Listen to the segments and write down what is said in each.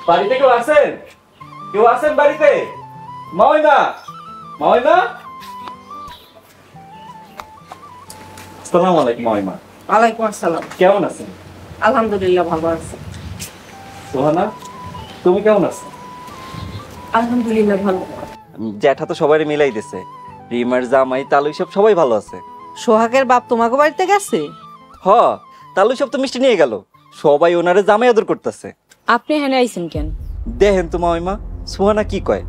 বাড়িতে কেউ আছেন? কেউ আছেন বাড়িতে? মাওইমা, মাওইমা। আসসালামু আলাইকুম মাওইমা। ওয়ালাইকুম আসসালাম। কেমন আছেন? আলহামদুলিল্লাহ ভালো আছি। সোহানা, তুমি কেমন আছো? আলহামদুলিল্লাহ ভালো। জ্যাঠা তো সবাই মিলাই দিছে, রিমার জামাই তালুই সব সবাই ভালো আছে। সোহাগের বাপ তোমাকে বাড়িতে গেছে? হ, তালুই সব তো মিষ্টি নিয়ে গেল, সবাই ওনারে জামাই আদর করতেছে। আপনি এখানে আইছেন কেন? দেখেন তো মামিমা, সোহানা কি কয়,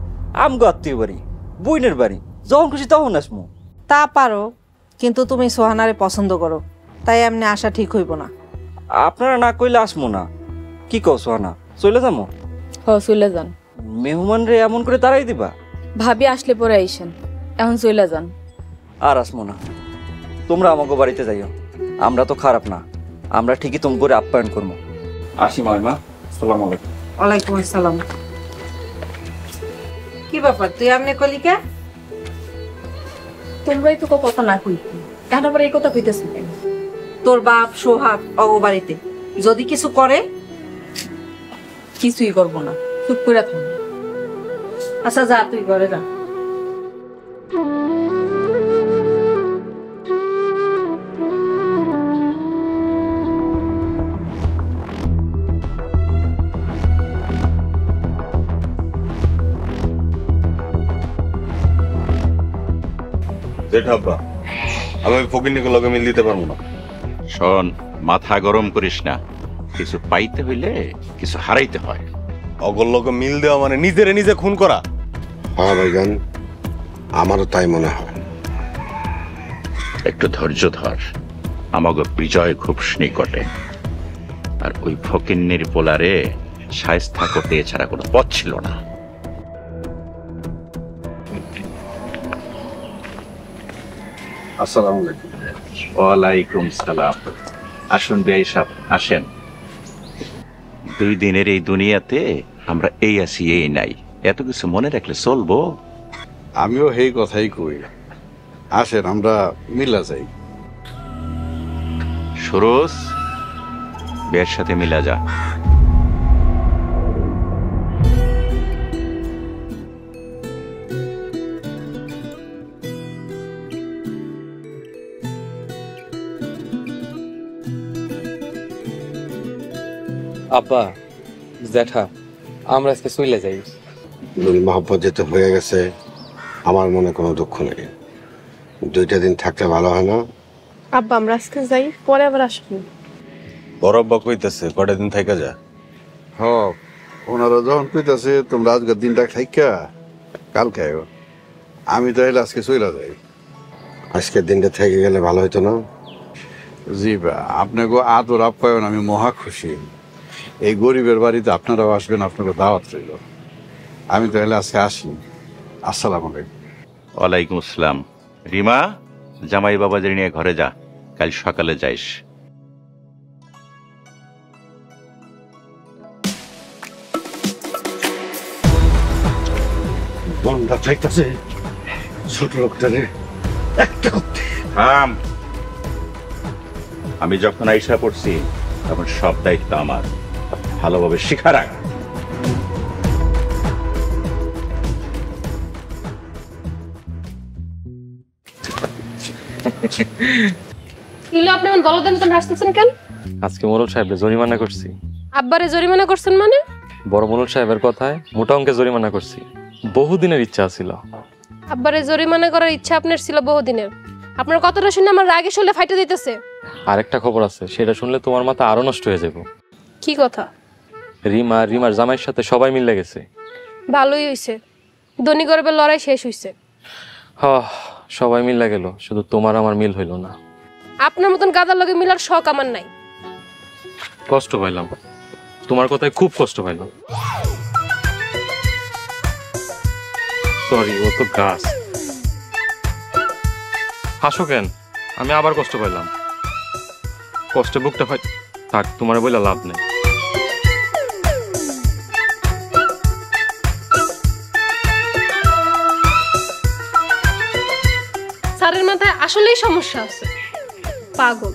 আমগো আত্মীয় বাড়ি, বইনের বাড়ি, যখন খুশি তখন আসমু। তা পারো, কিন্তু তুমি সোহানারে পছন্দ করো, তাই এমনি আসা ঠিক হইব না। আপনারা না কইলে আসমু না। কি কও সোহানা, চলে যাবো? চলে যান। মেহমান রে এমন করে তাড়াই দিবা? ভাবি আসলে পরে আইসেন, এখন চলে যান। আর আসমু না, তোমরা আমাকে বাড়িতে যাইও, আমরা তো খারাপ না, আমরা ঠিকই তোম করে আপ্যায়ন করবো। আসি মামিমা, আসসালামু আলাইকুম। ওয়ালাইকুম আসসালাম। কি ব্যাপার, তুই এমনি কলি কে? তোমরাই তো কথা না কই, এখন আবার এই কথা কইতেছ কেন? তোর বাপ সোহাগ অগো বাড়িতে, যদি কিছু করে? কিছুই করবো না, চুপ করে থাকবো। আচ্ছা যা, তুই ঘরে যা। জেঠাব্বা, আমি ফকিরনিকে লগে মিল দিতে পারবো না। শোন, মাথা গরম করিস না, কিছু পাইতে হইলে কিছু হারাইতে হয়। অগর লগে মিল দেওয়া মানে নিজেরে নিজে খুন করা। হ্যাঁ ভাইজান, আমারও তাই মনে হয়। একটু ধৈর্য ধর, আমাগো বিজয় খুব নিকটে, আর ওই ফকিন্নির পোলারে শায়েস্তা করতে এছাড়া কোনো পথ ছিল না। আসসালামু আলাইকুম। ওয়ালাইকুম সালাম। আসুন বিআই সাহেব, আসেন। 2 দিনের এই দুনিয়াতে আমরা এই আছি এই নাই, এত কিছু মনে রাখলে চলবো? আমিও সেই কথাই কই, আসেন আমরা মিলা যাই। সুরজ, বিয়ের সাথে মিলা যা। আব্বা, জ্যাঠা, আমরা আজকে চলে যাই। নুল মহব্বত যেতে হয়ে গেছে, আমার মনে কোনো দুঃখ নেই। 2টা দিন থাকলে ভালো হয় না? আব্বা, আমরা আজকে যাই, পরে আবার আসবো। বড়ব্বা কইতেছে কয়টা দিন থাইকা যা। হ, ওনারা যখন কইতাছে তোমরা আজকের দিনটা থাইকা কালকে আইও, আমি তাহলে আজকে চলে যাই। আজকের দিনটা থেকে গেলে ভালো হইতো না? জি বা, আপনাকে আদর আপ্যায়ন আমি মহা খুশি। এই গরিবের বাড়িতে আপনারাও আসবেন, আপনাকে দাওয়াত রইল। আমি তাহলে আজকে আসি। আসসালামু আলাইকুম। ওয়ালাইকুম আসসালাম। রিমা, জামাই বাবাদের নিয়ে ঘরে যা, কাল সকালে যাইস। বন্ধা চাইতেছে ছোট লোকটারে একটা করতে। থাম। আমি যখন আইসা পড়ছি তখন সব দায়িত্ব আমার, ভালোভাবে শিখা রাখ। আপনি এমন বলদের মতন হাসতেছেন কেন? আজকে মোড়ল সাহেবের জরিমানা করছি। আব্বারে জরিমানা করছেন মানে? বড় মোড়ল সাহেবের কথায় মোটা অঙ্কে জরিমানা করছি। বহুদিনের ইচ্ছা ছিল। আব্বারে জরিমানা করার ইচ্ছা আপনার ছিল বহুদিনের। আপনার কথাটা শুনে আমার রাগে শুলে ফাইটে দিতেছে। আরেকটা খবর আছে, সেটা শুনলে তোমার মাথা আরো নষ্ট হয়ে যাবে। কি কথা? রিমার জামাইয়ের সাথে সবাই মিলে গেছে। ভালোই হইছে, ধনী গরিবের লড়াই শেষ হইছে। হ্যাঁ, সবাই মিলে গেল, শুধু তোমার আমার মিল হইল না। আপনার মতন গাদার লগে মিলার শখ আমার নাই। কষ্ট পাইলাম, তোমার কথায় খুব কষ্ট পাইলাম। সরি, ও তো গাছ। হাসো কেন? আমি আবার কষ্ট পাইলাম। কষ্টে বুকটা হয়, থাক, তোমার বইলা লাভ নেই। স্যারের মাথায় আসলেই সমস্যা আছে, পাগল।